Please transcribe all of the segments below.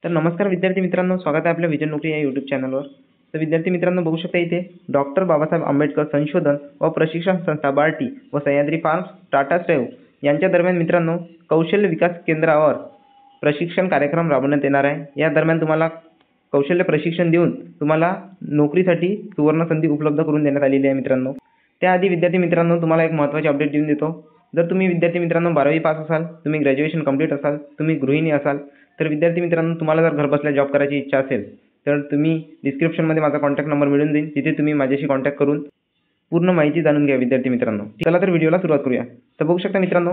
तर नमस्कार विद्यार्थी मित्रांनो, स्वागत आहे आपल्या विजन नोकरी या यूट्यूब चॅनलवर। तर विद्यार्थी मित्रांनो, बघू शकता इथे डॉक्टर बाबासाहेब आंबेडकर संशोधन व प्रशिक्षण संस्था बार्टी व सह्याद्री फार्म्स टाटा स्टील यांच्या दरम्यान मित्रांनो कौशल्य विकास केंद्रावर प्रशिक्षण कार्यक्रम राबवण्यात येणार आहे। या दरम्यान तुम्हाला कौशल्य प्रशिक्षण देऊन तुम्हाला नोकरीसाठी सुवर्ण संधी उपलब्ध करून देण्यात आलेली आहे मित्रांनो। त्याआधी विद्यार्थी मित्रांनो, तुम्हाला एक महत्त्वाची अपडेट देऊन देतो। जर तुम्ही विद्यार्थी मित्रांनो 12वी पास असाल, तुम्ही ग्रॅज्युएशन कंप्लीट असाल, तुम्ही गृहिणी असाल, तर विद्यार्थी मित्रांनो तुम्हाला जर घरबसल्या जॉब करायची इच्छा असेल तर तुम्ही डिस्क्रिप्शनमध्ये माझा कॉन्टॅक्ट नंबर मिळून देईन, तिथे तुम्ही माझ्याशी कॉन्टॅक्ट करून पूर्ण माहिती जाणून घ्या विद्यार्थी मित्रांनो। चला तर व्हिडिओला सुरुवात करूया। तर बघू शकता मित्रांनो,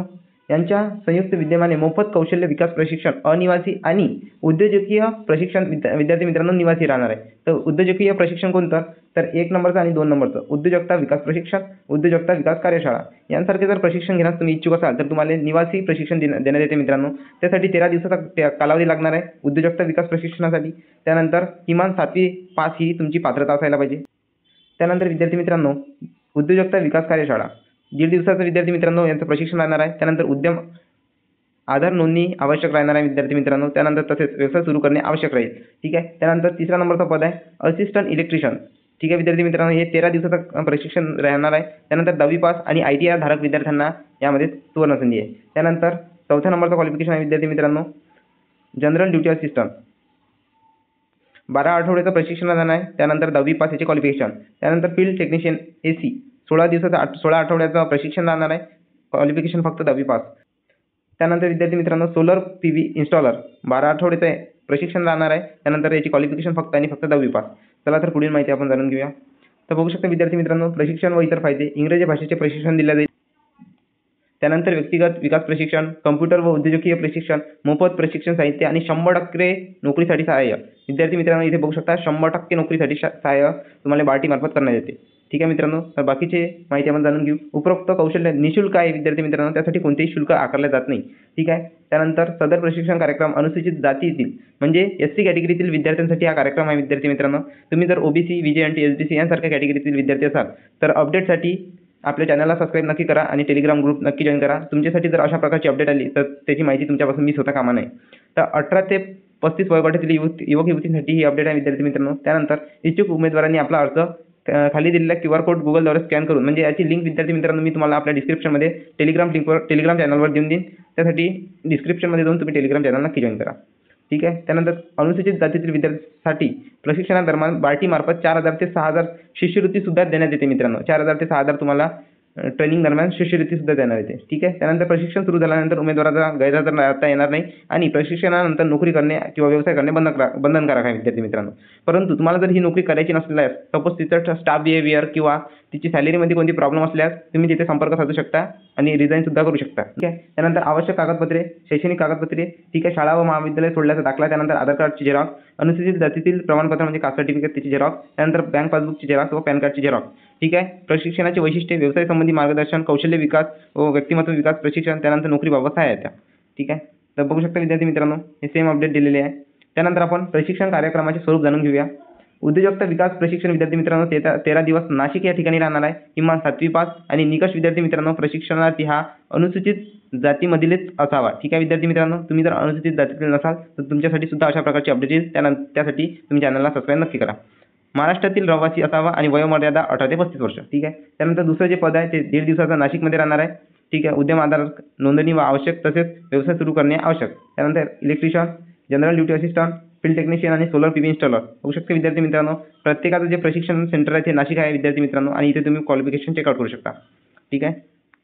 यांच्या संयुक्त विद्यमाने मोफत कौशल्य विकास प्रशिक्षण अनिवासी आणि उद्योजकीय प्रशिक्षण विद्यार्थी मित्रांनो निवासी राहणार आहे। तर उद्योजकीय प्रशिक्षण कोणतं, तर 1 नंबरचं आणि 2 नंबरचं उद्योजकता विकास प्रशिक्षण, उद्योजकता विकास कार्यशाळा यांसारखे जर प्रशिक्षण घेण्यास तुम्ही इच्छुक असाल तर तुम्हाला निवासी प्रशिक्षण देण्यात येते मित्रांनो। त्यासाठी 13 दिवसाचा कालावधी लागणार आहे उद्योजकता विकास प्रशिक्षणासाठी। त्यानंतर किमान 7वी पास ही तुमची पात्रता असायला पाहिजे। त्यानंतर विद्यार्थी मित्रांनो उद्योजकता विकास कार्यशाळा 1.5 दिवसाचं विद्यार्थी मित्रांनो यांचं प्रशिक्षण राहणार आहे। त्यानंतर उद्यम आधार नोंदणी आवश्यक राहणार आहे विद्यार्थी मित्रांनो। त्यानंतर तसेच व्यवसाय सुरू करणे आवश्यक राहील, ठीक आहे। त्यानंतर 3रा नंबरचा पद आहे असिस्टंट इलेक्ट्रिशियन, ठीक आहे विद्यार्थी मित्रांनो। हे 13 दिवसाचं प्रशिक्षण राहणार आहे। त्यानंतर 10वी पास आणि ITI धारक विद्यार्थ्यांना यामध्ये सुवर्ण संधी आहे। त्यानंतर 4थ्या नंबरचं क्वालिफिकेशन आहे विद्यार्थी मित्रांनो जनरल ड्युटी असिस्टंट, 12 आठवड्याचं प्रशिक्षण राहणार आहे। त्यानंतर 10वी पास याचे क्वालिफिकेशन। त्यानंतर फील्ड टेक्निशियन AC 16 आठवड्याचं प्रशिक्षण राहणार आहे, क्वालिफिकेशन फक्त 10वी पास। त्यानंतर विद्यार्थी मित्रांनो सोलर PV इन्स्टॉलर 12 आठवड्याचं प्रशिक्षण राहणार आहे। त्यानंतर याची क्वालिफिकेशन फक्त 10वी पास। चला तर पुढील माहिती आपण जाणून घेऊया। तर बघू शकता विद्यार्थी मित्रांनो प्रशिक्षण व इतर फायदे, इंग्रजी भाषेचे प्रशिक्षण दिले जाईल। त्यानंतर व्यक्तिगत विकास प्रशिक्षण, कम्प्युटर व उद्योजकीय प्रशिक्षण, मोफत प्रशिक्षण साहित्य आणि 100% नोकरीसाठी सहाय्य। विद्यार्थी मित्रांनो इथे बघू शकता 100% नोकरीसाठी सहाय्य तुम्हाला बार्टी मार्फत करण्यात येते, ठीक आहे मित्रांनो। तर बाकीचे माहिती आपण जाणून घेऊ। उपरोक्त कौशल्य निःशुल्क आहे विद्यार्थी मित्रांनो, त्यासाठी कोणतेही शुल्क आकारले जात नाही, ठीक आहे। त्यानंतर सदर प्रशिक्षण कार्यक्रम अनुसूचित जातीतील म्हणजे SC कॅटेगरीतील विद्यार्थ्यांसाठी हा कार्यक्रम आहे विद्यार्थी मित्रांनो। तुम्ही जर OBC, VJNT, SBC यांसारख्या कॅटेगरीतील विद्यार्थी असाल तर अपडेटसाठी आपल्या चॅनलला सबस्क्राईब नक्की करा आणि टेलिग्राम ग्रुप नक्की जॉईन करा। तुमच्यासाठी जर अशा प्रकारची अपडेट आली तर त्याची माहिती तुमच्यापासून मिस होता कामा नये। तर 18 ते 35 वयोगटातील युवक युवतींसाठी ही अपडेट आहे विद्यार्थी मित्रांनो। त्यानंतर इच्छुक उमेदवारांनी आपला अर्ज खाली दिलेल्या QR कोड गुगलद्वारे स्कॅन करून, म्हणजे याची लिंक विद्यार्थी मित्रांनो मी तुम्हाला आपल्या डिस्क्रिप्शनमध्ये टेलिग्राम चॅनलवर देऊन देईन, त्यासाठी डिस्क्रिप्शनमध्ये जाऊन तुम्ही टेलिग्राम चॅनल नक्की जॉईन करा, ठीक आहे। त्यानंतर अनुसूचित जातीतील विद्यार्थ्यांसाठी प्रशिक्षणादरम्यान बार्टी मार्फत 4,000 ते 6,000 शिष्यवृत्ती सुद्धा देण्यात येते मित्रांनो। 4,000 ते 6,000 तुम्हाला ट्रेनिंग दरम्यान शिष्यवृत्ती सुद्धा देण्यात येते, ठीक आहे। त्यानंतर प्रशिक्षण सुरू झाल्यानंतर उमेदवाराचा गैरहजर राहता येणार नाही आणि प्रशिक्षणानंतर नोकरी करणे किंवा व्यवसाय करणे बंधनकारक आहे विद्यार्थी मित्रांनो। परंतु तुम्हाला जर ही नोकरी करायची नसल्यास, सपोज तिथं स्टाफ बिहेवियर किंवा तिची सॅलरीमध्ये कोणती प्रॉब्लेम असल्यास तुम्ही तिथे संपर्क साधू शकता आणि रिझाईन सुद्धा करू शकता, ठीक आहे। त्यानंतर आवश्यक कागदपत्रे, शैक्षणिक कागदपत्रे, ठीक आहे, शाळा व महाविद्यालय सोडल्याचा दाखला, त्यानंतर आधार कार्डची झेरॉक्स, अनुसूचित जातीतील प्रमाणपत्र म्हणजे कास्ट सर्टिफिकेट त्याची झेरॉक्स, त्यानंतर बँक पासबुकची झेरॉक्स व पॅन कार्डची झेरॉक्स, ठीक आहे। प्रशिक्षणाची वैशिष्ट्ये, व्यवसाय संबंधी मार्गदर्शन, कौशल्य विकास व व्यक्तिमत्व विकास प्रशिक्षण, त्यानंतर नोकरीबाबत सहाय्यता, ठीक आहे। तर बघू शकता विद्यार्थी मित्रांनो हे सेम अपडेट दिलेले आहे। त्यानंतर आपण प्रशिक्षण कार्यक्रमाचे स्वरूप जाणून घेऊया। उद्योजकता विकास प्रशिक्षण विद्यार्थी मित्रांनो 13 दिवस नाशिक या ठिकाणी राहणार आहे। किमान 7वी पास आणि निकष विद्यार्थी मित्रांनो प्रशिक्षणार्थी हा अनुसूचित जातीमधीलच असावा, ठीक आहे विद्यार्थी मित्रांनो। तुम्ही जर अनुसूचित जातीतील नसाल तर तुमच्यासाठी सुद्धा अशा प्रकारची अपडेट येईल, त्यासाठी तुम्ही चॅनलला सबस्क्राईब नक्की करा। महाराष्ट्रातील रहिवासी असावा आणि वयोमर्यादा 18 ते 35 वर्ष, ठीक आहे। त्यानंतर दुसरं जे पद आहे ते 1.5 दिवसाचं नाशिकमध्ये राहणार आहे, ठीक आहे। उद्यम आधार नोंदणी व आवश्यक, तसेच व्यवसाय सुरू करणे आवश्यक। त्यानंतर electrician, general duty assistant, field technician आणि सोलर PV इन्स्टॉलर होऊ शकते विद्यार्थी मित्रांनो। प्रत्येकाचं जे प्रशिक्षण सेंटर आहे ते नाशिक आहे विद्यार्थी मित्रांनो आणि इथे तुम्ही क्वालिफिकेशन चेकआउट करू शकता, ठीक आहे।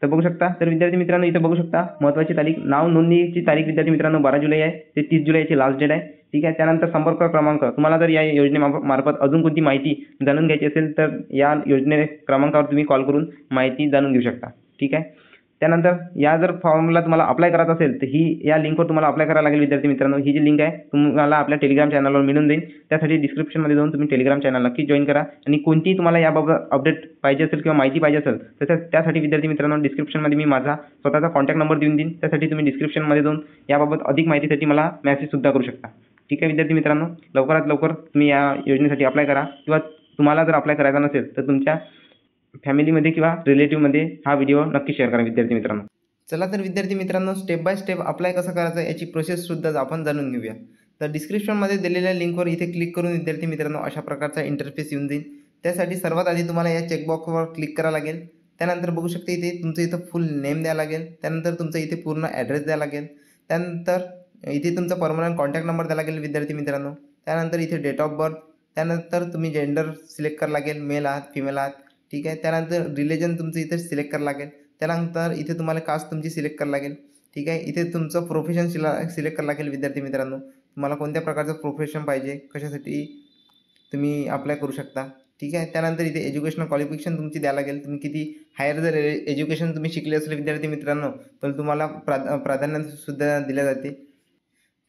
तर बघू शकता, तर विद्यार्थी मित्रांनो इथे बघू शकता महत्त्वाची तारीख, नाव नोंदणीची तारीख विद्यार्थी मित्रांनो 12 जुलै आहे ते 30 जुलै याची लास्ट डेट आहे, ठीक आहे। त्यानंतर संपर्क क्रमांक, तुम्हाला जर या योजनेमार्फत अजून कोणती माहिती जाणून घ्यायची असेल तर या योजने क्रमांकावर तुम्ही कॉल करून माहिती जाणून घेऊ शकता, ठीक आहे। त्यानंतर या जर फॉर्मला तुम्हाला अप्लाय करायचं असेल तर या लिंकवर तुम्हाला अप्लाय करायला लागेल विद्यार्थी मित्रांनो। ही जी लिंक आहे तुम्हाला आपल्या टेलिग्राम चॅनलवर मिळून जाईल, त्यासाठी डिस्क्रिप्शनमध्ये जाऊन तुम्ही टेलिग्राम चॅनल नक्की जॉईन करा आणि कोणतीही तुम्हाला याबाबत अपडेट पाहिजे असेल किंवा माहिती पाहिजे असेल तर त्यासाठी विद्यार्थी मित्रांनो डिस्क्रिप्शनमध्ये मी माझा स्वतःचा कॉन्टॅक्ट नंबर देऊन देईन, त्यासाठी तुम्ही डिस्क्रिप्शनमध्ये जाऊन याबाबत अधिक माहितीसाठी मला मेसेजसुद्धा करू शकता, ठीक आहे विद्यार्थी मित्रांनो। लवकरात लवकर तुम्ही या योजनेसाठी अप्लाय करा किंवा तुम्हाला जर अप्लाय करायचा नसेल तर तुमच्या फॅमिलीमध्ये किंवा रिलेटिव्हमध्ये हा व्हिडिओ नक्की शेअर करा विद्यार्थी मित्रांनो। चला तर विद्यार्थी मित्रांनो स्टेप बाय स्टेप अप्लाय कसं करायचं याची प्रोसेस सुद्धा आपण जाणून घेऊया। तर डिस्क्रिप्शनमध्ये दिलेल्या लिंकवर इथे क्लिक करून विद्यार्थी मित्रांनो अशा प्रकारचा इंटरफेस येऊन जाईल. त्यासाठी सर्वात आधी तुम्हाला या चेकबॉक्सवर क्लिक करावं लागेल. त्यानंतर बघू शकता इथे तुमचं इथं फुल नेम द्यावं लागेल. त्यानंतर तुमचं इथे पूर्ण ॲड्रेस द्यावं लागेल. त्यानंतर इथे तुमचा परमनंट कॉन्टॅक्ट नंबर द्यावा लागेल विद्यार्थी मित्रांनो. त्यानंतर इथे डेट ऑफ बर्थ, त्यानंतर तुम्ही जेंडर सिलेक्ट करावं लागेल, मेल आहात फिमेल आहात, ठीक आहे. त्यानंतर रिलिजन तुमचं इथे सिलेक्ट करावं लागेल. त्यानंतर इथे तुम्हाला कास्ट तुमची सिलेक्ट करावं लागेल, ठीक आहे. इथे तुमचं प्रोफेशन सिलेक्ट करावं लागेल विद्यार्थी मित्रांनो. तुम्हाला कोणत्या प्रकारचं प्रोफेशन पाहिजे, कशासाठी तुम्ही अप्लाय करू शकता, ठीक आहे. त्यानंतर इथे एज्युकेशनल क्वालिफिकेशन तुमची द्यावं लागेल. तुम्ही किती हायर जर एज्युकेशन तुम्ही शिकले असले विद्यार्थी मित्रांनो तर तुम्हाला प्राधान्यसुद्धा दिले जाते.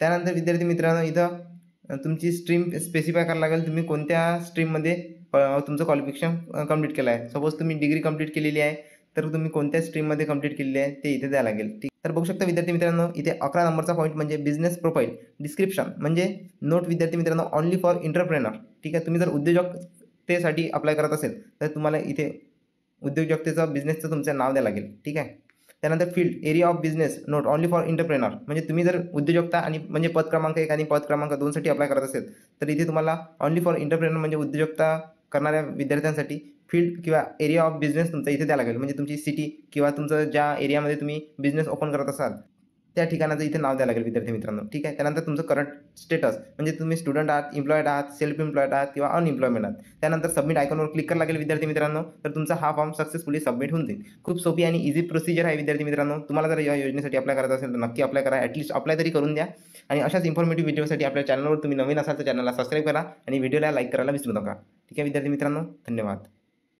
त्यानंतर विद्यार्थी मित्रांनो इथं तुमची स्ट्रीम स्पेसिफाय करावं लागेल. तुम्ही कोणत्या स्ट्रीममध्ये तुमचं क्वालिफिकेशन कंप्लीट केलं आहे. सपोज तुम्ही डिग्री कंप्लीट केलेली आहे तर तुम्ही कोणत्या स्ट्रीममध्ये कंप्लीट केलेली आहे ते इथे द्यावं लागेल, ठीक. तर बघू शकता विद्यार्थी मित्रांनो इथे 11 नंबरचा पॉईंट म्हणजे बिझनेस प्रोफाईल डिस्क्रिप्शन म्हणजे नोट विद्यार्थी मित्रांनो ओनली फॉर एंटरप्रेनर, ठीक आहे. तुम्ही जर उद्योजकतेसाठी अप्लाय करत असेल तर तुम्हाला इथे उद्योजकतेचं बिझनेसचं तुमचं नाव द्यावं लागेल, ठीक आहे. त्यानंतर field area of business note only for entrepreneur म्हणजे तुम्ही जर उद्योजकता आणि म्हणजे पद क्रमांक 1 आणि पद क्रमांक 2 साठी अप्लाय करत असेल तर इथे तुम्हाला ओनली फॉर एंटरप्रेनर म्हणजे उद्योजकता करणाऱ्या विद्यार्थ्यांसाठी फील्ड किंवा एरिया ऑफ बिझनेस तुमचा इथे द्यावं लागेल. म्हणजे तुमची सिटी किंवा तुमचं ज्या एरियामध्ये तुम्ही बिझनेस ओपन करत असाल त्या ठिकाणाचं इथे नाव द्यावं लागेल विद्यार्थी मित्रांनो, ठीक आहे. त्यानंतर तुमचं करंट स्टेटस म्हणजे तुम्ही स्टुडंट आहात, एम्प्लॉईड आहात, सेल्फ एम्प्लॉईड आहात किंवा अनएम्प्लॉयमेंट आहात. त्यानंतर सबमिट आयकॉनवर क्लिक करावं लागेल विद्यार्थी मित्रांनो. तर तुमचा हा फॉर्म सक्सेसफुली सबमिट होऊन जाईल. खूप सोपी आणि इझी प्रोसिजर आहे विद्यार्थी मित्रांनो. तुम्हाला जर या योजनेसाठी अप्लाय करायचं असेल तर नक्की अप्लाय करा. ॲटलीस्ट अप्लाय तरी करून द्या. आणि अशाच इन्फॉर्मेटिव्ह व्हिडिओसाठी आपल्या चॅनलवर तुम्ही नवीन असाल तर चॅनलला सबस्क्राईब करा आणि व्हिडिओला लाईक करायला विसरू नका, ठीक आहे विद्यार्थी मित्रांनो. धन्यवाद.